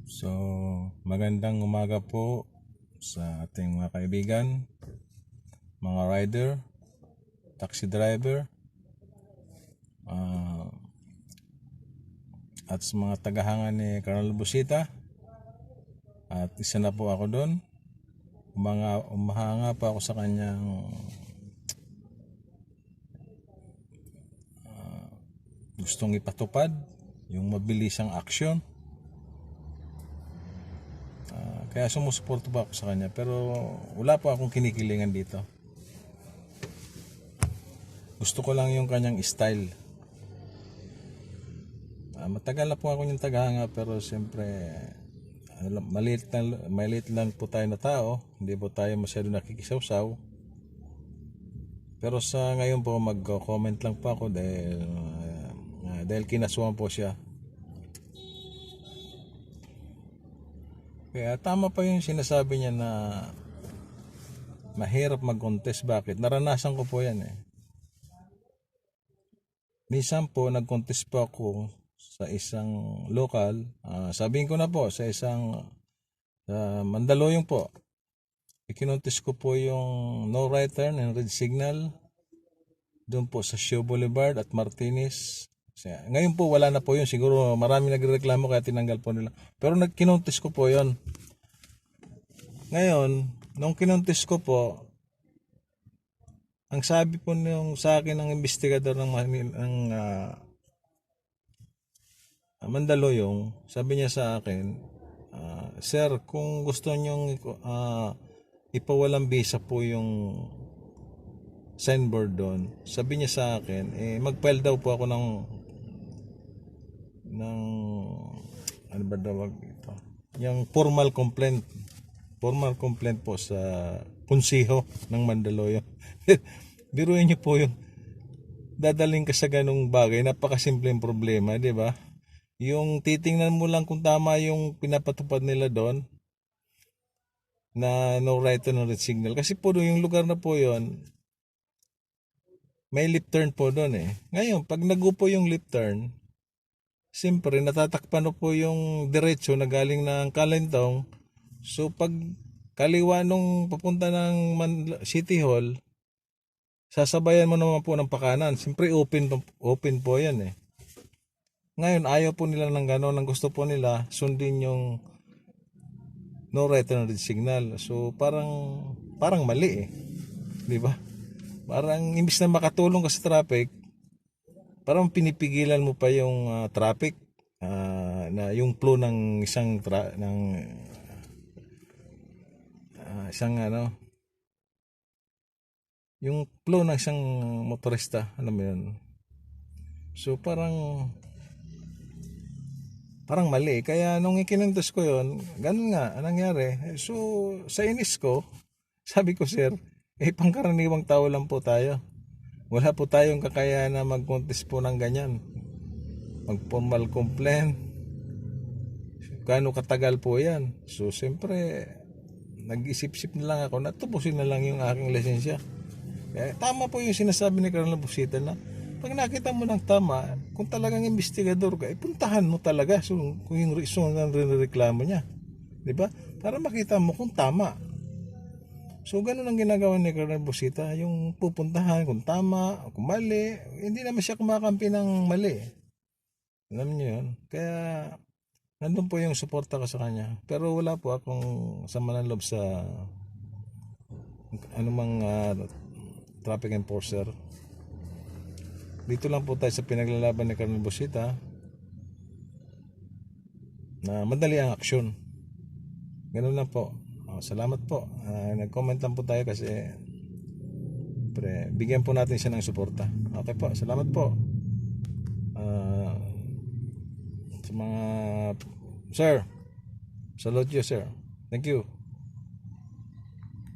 So, magandang umaga po sa ating mga kaibigan, mga rider, taxi driver, at sa mga tagahanga ni Colonel Busita. At isa na po ako doon. Umahanga pa ako sa kanyang gustong ipatupad, yung mabilisang aksyon. Kaya sumusuporto pa ako sa kanya, pero wala po akong kinikilingan dito. Gusto ko lang yung kanyang style. Matagal na po ako yung tagahanga, pero siyempre maliit lang po tayo na tao, hindi po tayo masyado nakikisawsaw. Pero sa ngayon po mag-comment lang po ako dahil kinasuhan po siya. Kaya tama pa yung sinasabi niya na mahirap mag-contest. Bakit? Naranasan ko po yan eh. Minsan po nag-contest po ako sa isang local. Sabihin ko na po, sa isang Mandaluyong po. Ikinontes ko po yung no right turn and red signal doon po sa Show Boulevard at Martinez. Ngayon po wala na po yun. Siguro marami nagreklamo kaya tinanggal po nila. Pero kinontes ko po yun. Ngayon, nung kinontes ko po, ang sabi po nung sa akin ng investigador ng Mandaluyong, sabi niya sa akin, Sir, kung gusto nyong ipawalang visa po yung signboard doon, sabi niya sa akin, mag-file daw po ako ng ano ba tawag ito? Yung formal complaint po sa konsiho ng Mandaluyong. Biruin niyo po yung dadaling ka sa ganung bagay, napakasimpleng problema, di ba? Yung titingnan mo lang kung tama yung pinapatupad nila doon na no right turn, no red signal. Kasi po yung lugar na po yon may left turn po doon eh. Ngayon, pag nagupo yung left turn, siyempre natatakpan po yung diretso na galing ng Kalentong. So pag kaliwa nung papunta ng City Hall, sasabayan mo naman po ng pakanan. Siyempre open po yan eh. Ngayon, ayaw po nila ng gano'n. Ang gusto po nila, sundin yung no right turn red signal. So, parang mali eh. Di ba? Parang imbis na makatulong ka sa traffic, parang pinipigilan mo pa yung traffic na yung flow ng isang yung flow ng isang motorista, alam mo yun. So, parang mali. Kaya nung ikinuntos ko yon, ganun nga, nangyari. So, sa inis ko, sabi ko, sir, pangkaraniwang tao lang po tayo. Wala po tayong kakayahan na mag-contest po ng ganyan. Mag-formal complaint. Gaano katagal po yan. So, siyempre, nag-isip-isip na lang ako, natubusin na lang yung aking lisensya. Kaya, tama po yung sinasabi ni Colonel Busita na, pag nakita mo ng tama, kung talagang investigador ka, puntahan mo talaga kung yung reason na reklamo niya. Di ba? Para makita mo kung tama. So, ganun ang ginagawa ni Colonel Busita, yung pupuntahan kung tama, kung mali. Hindi naman siya kumakampi ng mali. Alam niyo yun? Kaya, nandun po yung suporta ko sa kanya. Pero wala po akong sama ng loob sa anumang traffic enforcer. Dito lang po tayo sa pinaglalaban ni Colonel Busita na madali ang aksyon. Ganun lang po. Salamat po. Nag-comment lang po tayo kasi bigyan po natin siya ng suporta. Okay po. Salamat po. Sa mga sir, salute you sir. Thank you.